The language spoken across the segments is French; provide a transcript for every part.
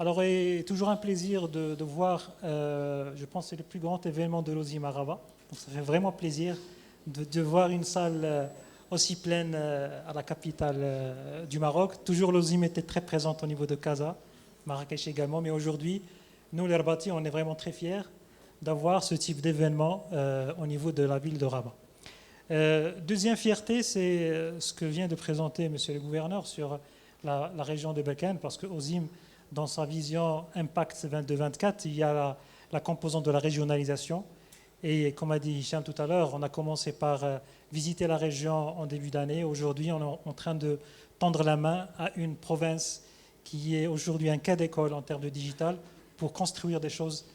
Alors, c'est toujours un plaisir de voir, je pense que c'est le plus grand événement de l'Ozim à Rabat. Donc, ça fait vraiment plaisir de voir une salle aussi pleine à la capitale du Maroc. Toujours l'Ozim était très présente au niveau de Casa, Marrakech également, mais aujourd'hui, nous, les Rabatis, on est vraiment très fiers d'avoir ce type d'événement au niveau de la ville de Rabat. Deuxième fierté, c'est ce que vient de présenter Monsieur le gouverneur sur la région de Berkane, parce que Ozim, dans sa vision Impact 22-24, il y a la composante de la régionalisation. Et comme a dit Hicham tout à l'heure, on a commencé par visiter la région en début d'année. Aujourd'hui, on est en train de tendre la main à une province qui est aujourd'hui un cas d'école en termes de digital pour construire des choses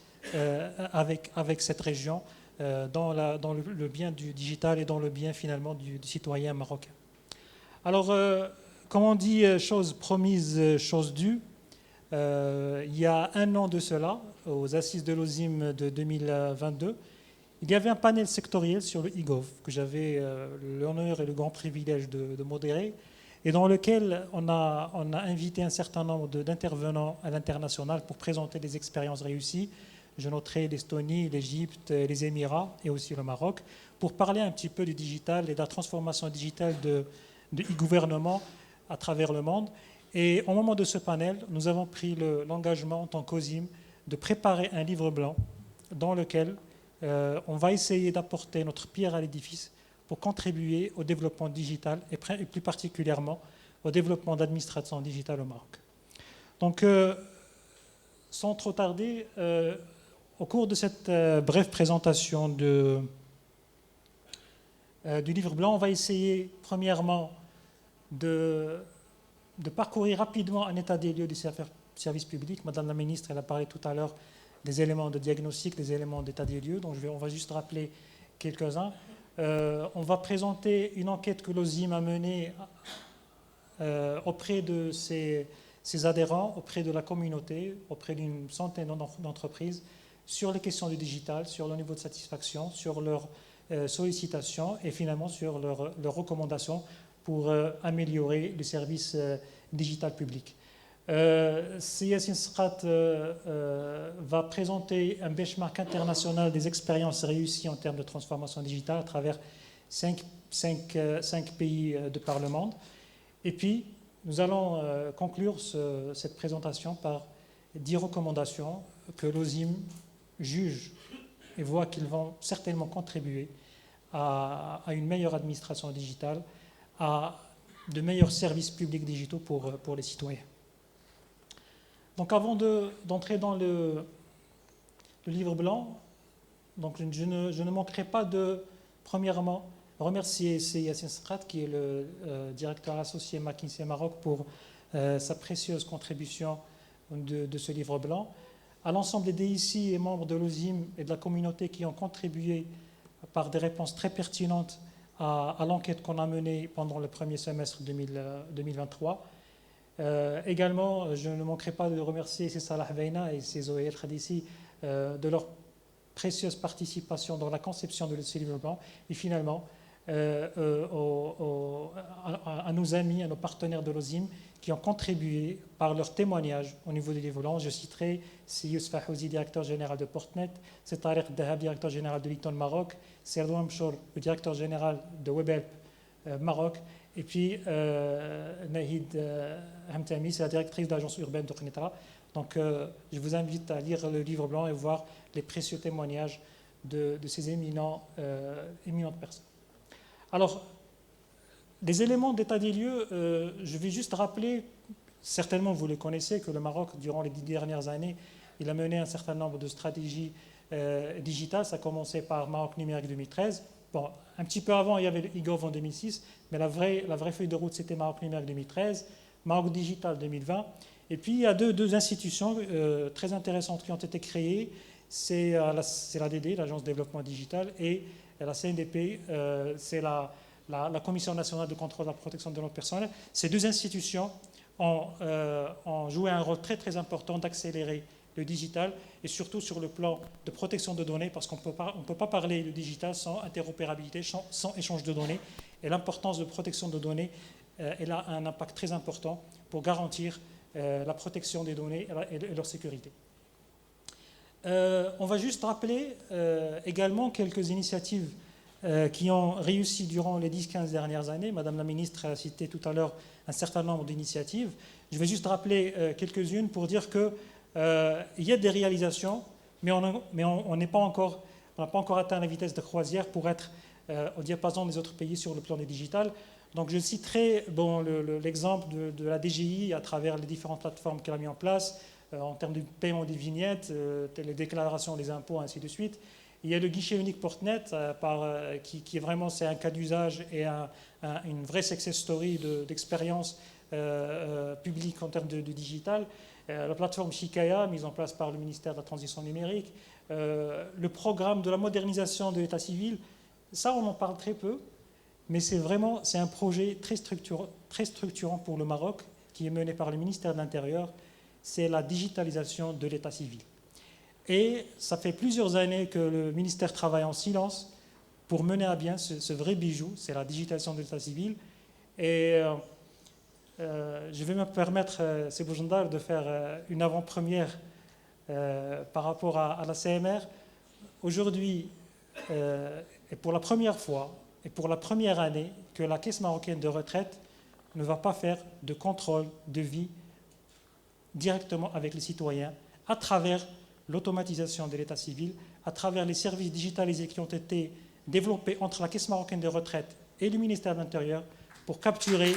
avec cette région dans le bien du digital et dans le bien finalement du citoyen marocain. Alors, comme on dit, chose promise, chose due. Il y a un an de cela, aux assises de l'OSIM de 2022, il y avait un panel sectoriel sur le e-gov que j'avais l'honneur et le grand privilège de modérer et dans lequel on a invité un certain nombre d'intervenants à l'international pour présenter des expériences réussies. Je noterai l'Estonie, l'Égypte, les Émirats et aussi le Maroc pour parler un petit peu du digital et de la transformation digitale de e-gouvernement à travers le monde. Et au moment de ce panel, nous avons pris l'engagement en tant qu'OSIM de préparer un livre blanc dans lequel on va essayer d'apporter notre pierre à l'édifice pour contribuer au développement digital et plus particulièrement au développement d'administration digitale au Maroc. Donc, sans trop tarder, au cours de cette brève présentation du livre blanc, on va essayer premièrement de parcourir rapidement un état des lieux du service public. Madame la ministre, elle a parlé tout à l'heure des éléments de diagnostic, des éléments d'état des lieux, donc on va juste rappeler quelques-uns. On va présenter une enquête que l'OSIM a menée auprès de ses adhérents, auprès de la communauté, auprès d'une centaine d'entreprises, sur les questions du digital, sur le niveau de satisfaction, sur leurs sollicitations et finalement sur leurs recommandations pour améliorer le service digital public. Yassine Sqat va présenter un benchmark international des expériences réussies en termes de transformation digitale à travers 5 pays de par le monde. Et puis, nous allons conclure cette présentation par 10 recommandations que l'OSIM juge et voit qu'ils vont certainement contribuer à une meilleure administration digitale, à de meilleurs services publics digitaux pour les citoyens. Donc avant d'entrer dans le livre blanc, donc je ne manquerai pas de, premièrement, remercier Yassine Sqat, qui est le directeur associé McKinsey Maroc, pour sa précieuse contribution de ce livre blanc, à l'ensemble des DIC et membres de l'OSIM et de la communauté qui ont contribué par des réponses très pertinentes à l'enquête qu'on a menée pendant le premier semestre 2023. Également, je ne manquerai pas de remercier Salah Veina et Zoé El Khadissi de leur précieuse participation dans la conception de ce livre blanc et finalement à nos amis, à nos partenaires de l'OSIM qui ont contribué par leur témoignage au niveau du livre blanc. Je citerai Youssef Fahouzi, directeur général de Portnet, c'est Tariq Dahab, directeur général de Litton Maroc, Serdou Amchour, le directeur général de Webhelp Maroc, et puis Nahid Hamtami, c'est la directrice de l'agence urbaine de Qnitra. Donc je vous invite à lire le livre blanc et voir les précieux témoignages de ces éminentes personnes. Alors, les éléments d'état des lieux, je vais juste rappeler, certainement vous le connaissez, que le Maroc, durant les 10 dernières années, il a mené un certain nombre de stratégies digitales. Ça a commencé par Maroc numérique 2013. Bon, un petit peu avant, il y avait le e-gov en 2006, mais la vraie feuille de route, c'était Maroc numérique 2013, Maroc digital 2020. Et puis, il y a deux institutions très intéressantes qui ont été créées. C'est l'ADD, l'Agence de développement digital, et la CNDP, c'est la Commission nationale de contrôle de la protection de données personnelles. Ces deux institutions ont joué un rôle très très important d'accélérer le digital et surtout sur le plan de protection de données, parce qu'on ne peut pas parler du digital sans interopérabilité, sans échange de données. Et l'importance de protection de données, elle a un impact très important pour garantir la protection des données et leur sécurité. On va juste rappeler également quelques initiatives qui ont réussi durant les 10-15 dernières années. Madame la ministre a cité tout à l'heure un certain nombre d'initiatives. Je vais juste rappeler quelques-unes pour dire qu'il y a des réalisations, mais on n'a pas encore atteint la vitesse de croisière pour être au diapason des autres pays sur le plan des digital. Donc je citerai l'exemple de la DGI à travers les différentes plateformes qu'elle a mis en place, en termes de paiement des vignettes, les déclarations des impôts, ainsi de suite. Il y a le guichet unique Portnet, qui est vraiment c'est un cas d'usage et une vraie success story d'expérience publique en termes de digital. La plateforme Shikaya, mise en place par le ministère de la Transition numérique. Le programme de la modernisation de l'état civil, ça on en parle très peu, mais c'est un projet très structurant pour le Maroc, qui est mené par le ministère de l'Intérieur. C'est la digitalisation de l'état civil. Et ça fait plusieurs années que le ministère travaille en silence pour mener à bien ce vrai bijou, c'est la digitalisation de l'état civil. Et je vais me permettre, c'est Boujandar, de faire une avant-première par rapport à la CMR. Aujourd'hui, et pour la première fois, et pour la première année, que la Caisse marocaine de retraite ne va pas faire de contrôle de vie directement avec les citoyens à travers l'automatisation de l'état civil, à travers les services digitalisés qui ont été développés entre la Caisse marocaine de retraite et le ministère de l'Intérieur pour capturer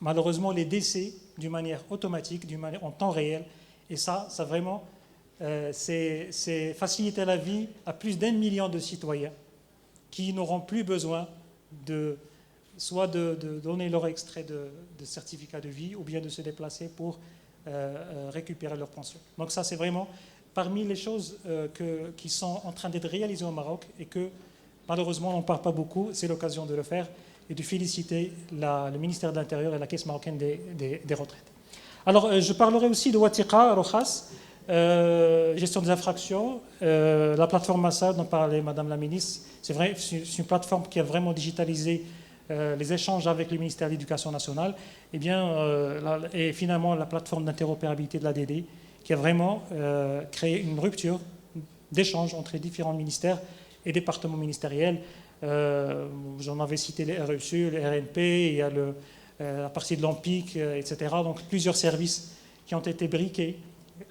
malheureusement les décès d'une manière automatique, en temps réel. Et ça vraiment, c'est faciliter la vie à plus d'1 million de citoyens qui n'auront plus besoin soit de donner leur extrait de certificat de vie ou bien de se déplacer pour récupérer leur pension. Donc ça, c'est vraiment parmi les choses qui sont en train d'être réalisées au Maroc et que malheureusement on n'en parle pas beaucoup. C'est l'occasion de le faire et de féliciter le ministère de l'Intérieur et la Caisse marocaine des retraites. Alors, je parlerai aussi de Watiqa, Rojas, gestion des infractions, la plateforme Massa dont parlait Madame la ministre. C'est vrai, c'est une plateforme qui a vraiment digitalisé les échanges avec le ministère de l'Éducation nationale. Et finalement, la plateforme d'interopérabilité de l'ADD qui a vraiment créé une rupture d'échange entre les différents ministères et départements ministériels. J'en avais cité les RSU, les RNP, il y a la partie de l'AMPIC, etc. Donc plusieurs services qui ont été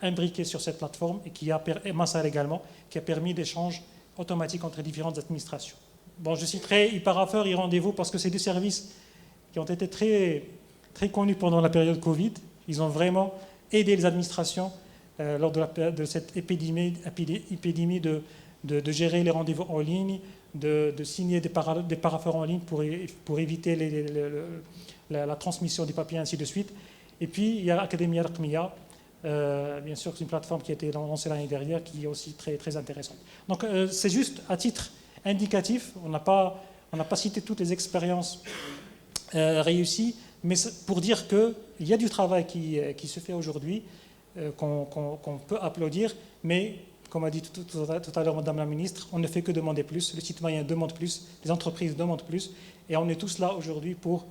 imbriqués sur cette plateforme et Massal également, qui a permis d'échanges automatiques entre les différentes administrations. Bon, je citerai Iparafer et Rendez-vous parce que c'est des services qui ont été très, très connus pendant la période Covid. Ils ont vraiment aidé les administrations lors de cette épidémie de gérer les rendez-vous en ligne, de signer des parapheurs en ligne pour éviter la transmission des papiers, ainsi de suite. Et puis, il y a Academia Raqmiya, bien sûr, c'est une plateforme qui a été lancée l'année dernière, qui est aussi très, très intéressante. Donc, c'est juste à titre indicatif, on n'a pas cité toutes les expériences réussies, mais pour dire qu'il y a du travail qui se fait aujourd'hui, qu'on peut applaudir, mais comme a dit tout à l'heure Madame la Ministre, on ne fait que demander plus, le citoyen demande plus, les entreprises demandent plus, et on est tous là aujourd'hui pour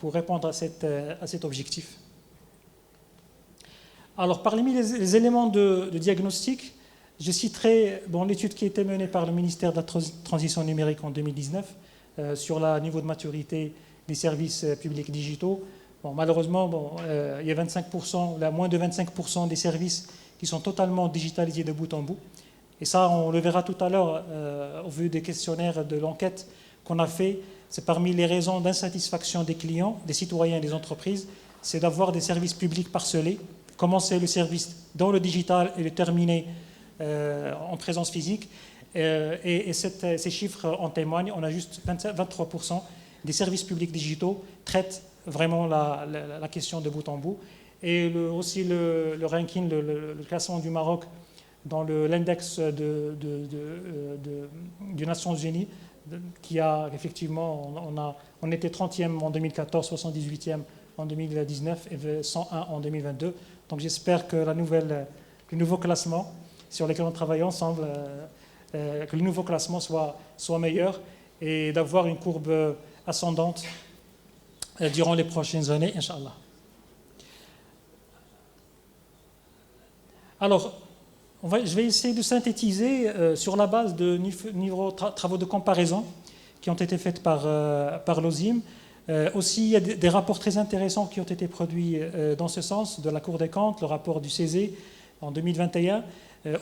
répondre à cet objectif. Alors, parmi les éléments de diagnostic, je citerai l'étude qui a été menée par le ministère de la Transition numérique en 2019 sur le niveau de maturité des services publics digitaux. Bon, malheureusement, il y a 25%, moins de 25% des services qui sont totalement digitalisés de bout en bout. Et ça, on le verra tout à l'heure au vu des questionnaires de l'enquête qu'on a fait. C'est parmi les raisons d'insatisfaction des clients, des citoyens et des entreprises, c'est d'avoir des services publics parcelés, commencer le service dans le digital et le terminer en présence physique. Et ces chiffres en témoignent. On a juste 23% des services publics digitaux traitent vraiment la question de bout en bout. Et aussi le ranking, le classement du Maroc dans l'index des Nations Unies, qui a effectivement, on était 30e en 2014, 78e en 2019 et 101 en 2022. Donc j'espère que le nouveau classement sur lequel on travaille ensemble, que le nouveau classement soit meilleur et d'avoir une courbe ascendante durant les prochaines années, Inch'Allah. Alors, je vais essayer de synthétiser sur la base de travaux de comparaison qui ont été faits par l'OSIM. Aussi, il y a des rapports très intéressants qui ont été produits dans ce sens, de la Cour des comptes, le rapport du CESE en 2021.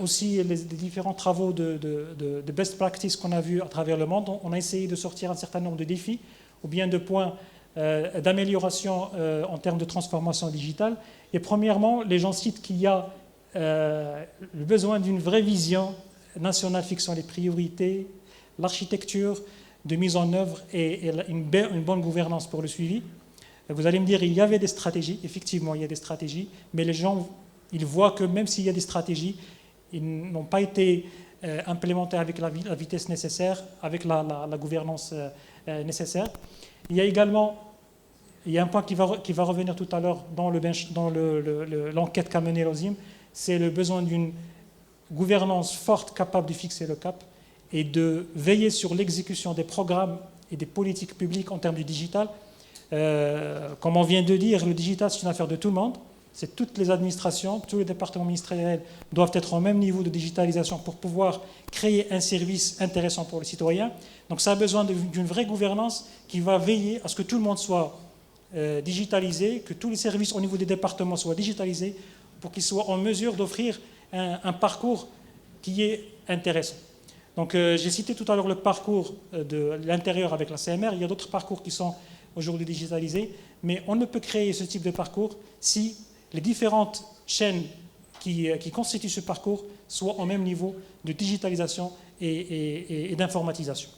Aussi, les différents travaux de best practice qu'on a vus à travers le monde. On a essayé de sortir un certain nombre de défis ou bien de points d'amélioration en termes de transformation digitale. Et premièrement, les gens citent qu'il y a le besoin d'une vraie vision nationale fixant les priorités, l'architecture de mise en œuvre et une bonne gouvernance pour le suivi. Vous allez me dire, il y avait des stratégies, effectivement il y a des stratégies, mais les gens, ils voient que même s'il y a des stratégies, ils n'ont pas été implémentés avec la vitesse nécessaire, avec la gouvernance nécessaire. Il y a également, il y a un point qui va revenir tout à l'heure dans l'enquête qu'a menée l'OSIM, c'est le besoin d'une gouvernance forte capable de fixer le cap et de veiller sur l'exécution des programmes et des politiques publiques en termes du digital. Comme on vient de dire, le digital, c'est une affaire de tout le monde. C'est toutes les administrations, tous les départements ministériels doivent être au même niveau de digitalisation pour pouvoir créer un service intéressant pour les citoyens. Donc ça a besoin d'une vraie gouvernance qui va veiller à ce que tout le monde soit digitalisé, que tous les services au niveau des départements soient digitalisés pour qu'ils soient en mesure d'offrir un parcours qui est intéressant. Donc j'ai cité tout à l'heure le parcours de l'intérieur avec la CMR. Il y a d'autres parcours qui sont aujourd'hui digitalisés, mais on ne peut créer ce type de parcours si les différentes chaînes qui constituent ce parcours soient au même niveau de digitalisation et d'informatisation.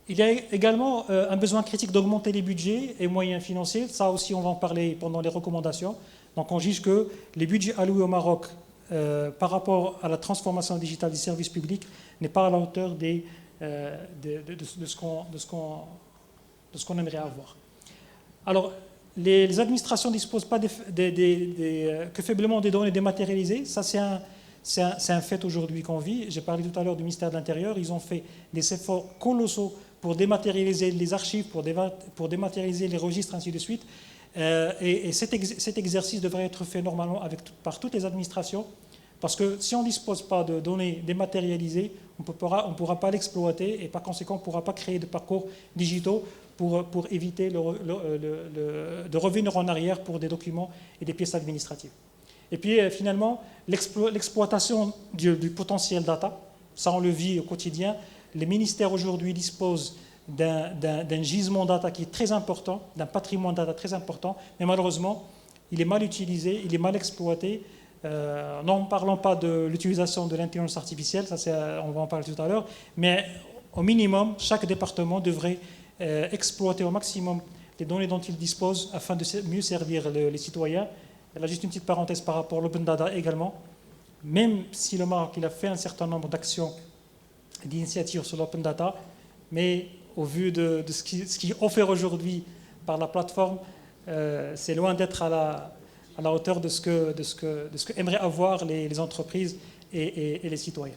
Il y a également un besoin critique d'augmenter les budgets et moyens financiers. Ça aussi, on va en parler pendant les recommandations. Donc on juge que les budgets alloués au Maroc par rapport à la transformation digitale des services publics n'est pas à la hauteur de ce qu'on aimerait avoir. Alors, les administrations ne disposent pas que faiblement des données dématérialisées. Ça, c'est un fait aujourd'hui qu'on vit. J'ai parlé tout à l'heure du ministère de l'Intérieur. Ils ont fait des efforts colossaux pour dématérialiser les archives, pour dématérialiser les registres, ainsi de suite. Et cet exercice devrait être fait normalement par toutes les administrations, parce que si on ne dispose pas de données dématérialisées, on ne pourra pas l'exploiter et par conséquent, on ne pourra pas créer de parcours digitaux pour éviter de revenir en arrière pour des documents et des pièces administratives. Et puis finalement, l'exploitation du potentiel data, ça on le vit au quotidien. Les ministères aujourd'hui disposent d'un gisement data qui est très important, d'un patrimoine data très important, mais malheureusement, il est mal utilisé, il est mal exploité. Non parlons pas de l'utilisation de l'intelligence artificielle, ça on va en parler tout à l'heure, mais au minimum, chaque département devrait exploiter au maximum les données dont il dispose afin de mieux servir les citoyens. Là, juste une petite parenthèse par rapport à l'open data également. Même si le Maroc il a fait un certain nombre d'actions, d'initiatives sur l'open data, mais au vu de ce qui est offert aujourd'hui par la plateforme, c'est loin d'être à la hauteur de ce que aimeraient avoir les entreprises et les citoyens.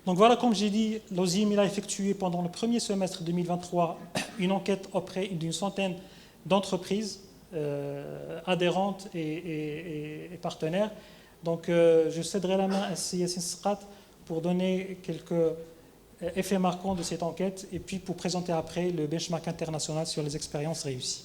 Donc voilà, comme j'ai dit, l'OSIM a effectué pendant le premier semestre 2023 une enquête auprès d'une centaine d'entreprises adhérentes et partenaires. Donc je céderai la main à Yassine Sqat pour donner quelques effets marquants de cette enquête et puis pour présenter après le benchmark international sur les expériences réussies.